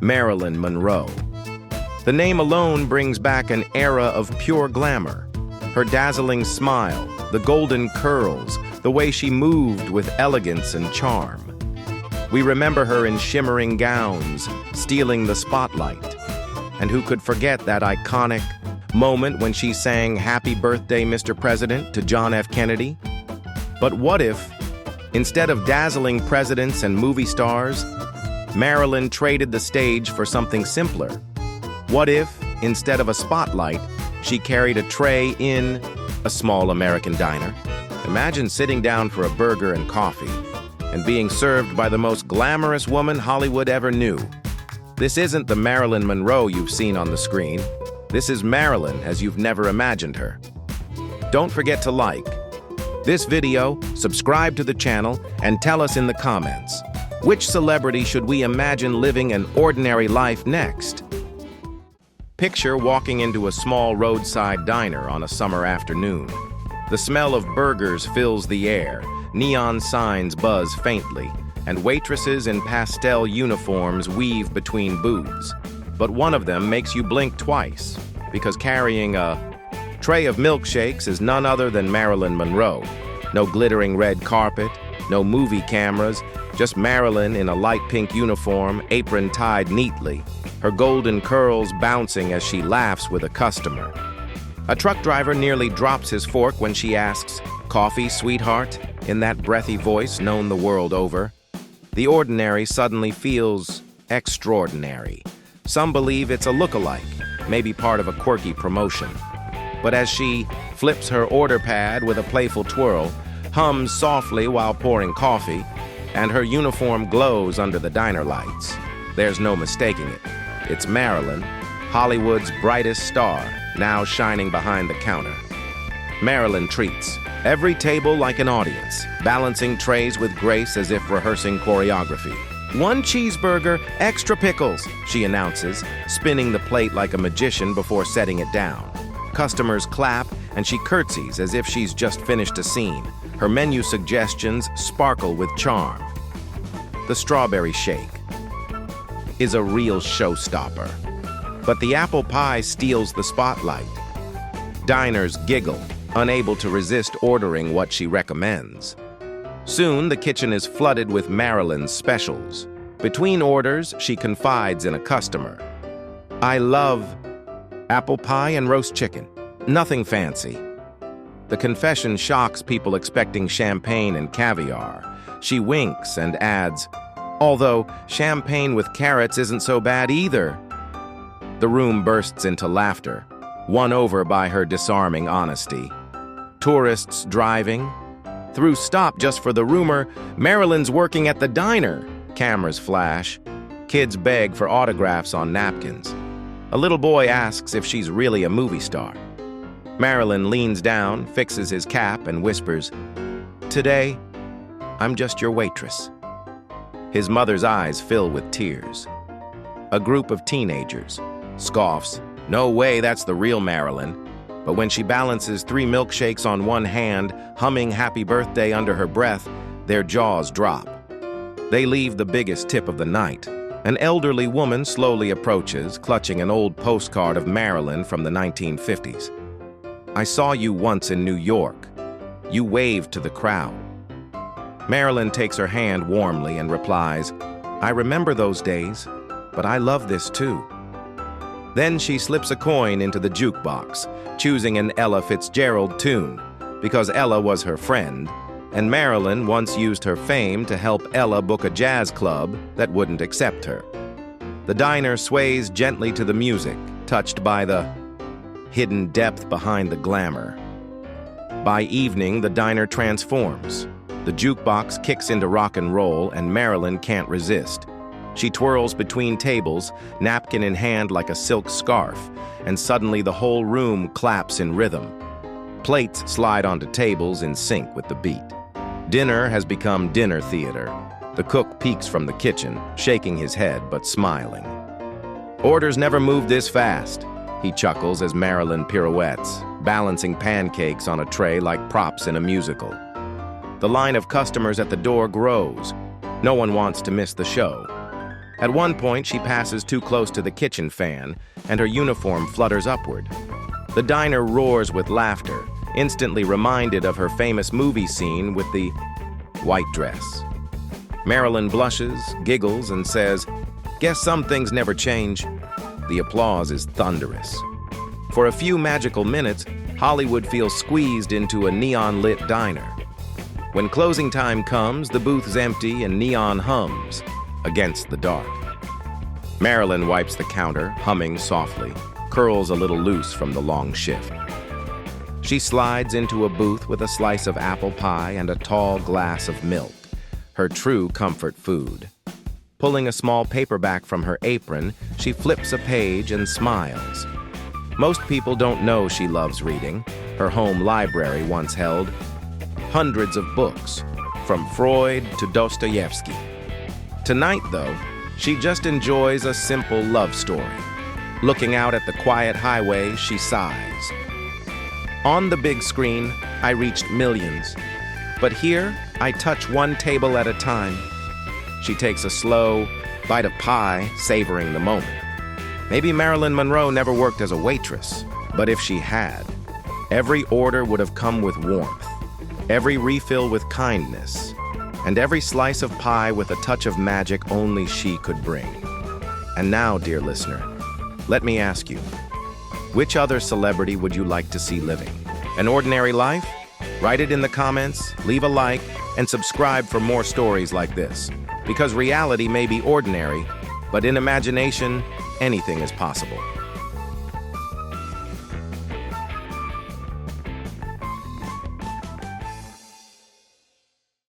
Marilyn Monroe. The name alone brings back an era of pure glamour. Her dazzling smile, the golden curls, the way she moved with elegance and charm. We remember her in shimmering gowns, stealing the spotlight. And who could forget that iconic moment when she sang "Happy Birthday, Mr. President" to John F. Kennedy? But what if, instead of dazzling presidents and movie stars, Marilyn traded the stage for something simpler? What if, instead of a spotlight, she carried a tray in a small American diner? Imagine sitting down for a burger and coffee and being served by the most glamorous woman Hollywood ever knew. This isn't the Marilyn Monroe you've seen on the screen. This is Marilyn as you've never imagined her. Don't forget to like this video, subscribe to the channel, and tell us in the comments, which celebrity should we imagine living an ordinary life next? Picture walking into a small roadside diner on a summer afternoon. The smell of burgers fills the air, neon signs buzz faintly, and waitresses in pastel uniforms weave between booths. But one of them makes you blink twice, because carrying a tray of milkshakes is none other than Marilyn Monroe. No glittering red carpet, no movie cameras, just Marilyn in a light pink uniform, apron tied neatly, her golden curls bouncing as she laughs with a customer. A truck driver nearly drops his fork when she asks, "Coffee, sweetheart?" in that breathy voice known the world over. The ordinary suddenly feels extraordinary. Some believe it's a look-alike, maybe part of a quirky promotion. But as she flips her order pad with a playful twirl, hums softly while pouring coffee, and her uniform glows under the diner lights, there's no mistaking it. It's Marilyn, Hollywood's brightest star, now shining behind the counter. Marilyn treats every table like an audience, balancing trays with grace as if rehearsing choreography. "One cheeseburger, extra pickles," she announces, spinning the plate like a magician before setting it down. Customers clap, and she curtsies as if she's just finished a scene. Her menu suggestions sparkle with charm. The strawberry shake is a real showstopper. But the apple pie steals the spotlight. Diners giggle, unable to resist ordering what she recommends. Soon, the kitchen is flooded with Marilyn's specials. Between orders, she confides in a customer. "I love apple pie and roast chicken. Nothing fancy." The confession shocks people expecting champagne and caviar. She winks and adds, "Although champagne with carrots isn't so bad either." The room bursts into laughter, won over by her disarming honesty. Tourists driving through stop just for the rumor Marilyn's working at the diner. Cameras flash. Kids beg for autographs on napkins. A little boy asks if she's really a movie star. Marilyn leans down, fixes his cap, and whispers, "Today, I'm just your waitress." His mother's eyes fill with tears. A group of teenagers scoffs, "No way, that's the real Marilyn." But when she balances 3 milkshakes on one hand, humming "Happy Birthday" under her breath, their jaws drop. They leave the biggest tip of the night. An elderly woman slowly approaches, clutching an old postcard of Marilyn from the 1950s. "I saw you once in New York. You waved to the crowd." Marilyn takes her hand warmly and replies, "I remember those days, but I love this too." Then she slips a coin into the jukebox, choosing an Ella Fitzgerald tune, because Ella was her friend, and Marilyn once used her fame to help Ella book a jazz club that wouldn't accept her. The diner sways gently to the music, touched by the hidden depth behind the glamour. By evening, the diner transforms. The jukebox kicks into rock and roll, and Marilyn can't resist. She twirls between tables, napkin in hand like a silk scarf, and suddenly the whole room claps in rhythm. Plates slide onto tables in sync with the beat. Dinner has become dinner theater. The cook peeks from the kitchen, shaking his head but smiling. "Orders never moved this fast," he chuckles as Marilyn pirouettes, balancing pancakes on a tray like props in a musical. The line of customers at the door grows. No one wants to miss the show. At one point, she passes too close to the kitchen fan, and her uniform flutters upward. The diner roars with laughter, instantly reminded of her famous movie scene with the white dress. Marilyn blushes, giggles, and says, "Guess some things never change." The applause is thunderous. For a few magical minutes, Hollywood feels squeezed into a neon-lit diner. When closing time comes, the booth's empty and neon hums against the dark. Marilyn wipes the counter, humming softly, curls a little loose from the long shift. She slides into a booth with a slice of apple pie and a tall glass of milk, her true comfort food. Pulling a small paperback from her apron, she flips a page and smiles. Most people don't know she loves reading. Her home library once held hundreds of books, from Freud to Dostoevsky. Tonight, though, she just enjoys a simple love story. Looking out at the quiet highway, she sighs. On the big screen, I reached millions. But here, I touch one table at a time. She takes a slow bite of pie, savoring the moment. Maybe Marilyn Monroe never worked as a waitress, but if she had, every order would have come with warmth, every refill with kindness, and every slice of pie with a touch of magic only she could bring. And now, dear listener, let me ask you, which other celebrity would you like to see living? An ordinary life? Write it in the comments, leave a like, and subscribe for more stories like this. Because reality may be ordinary, but in imagination, anything is possible.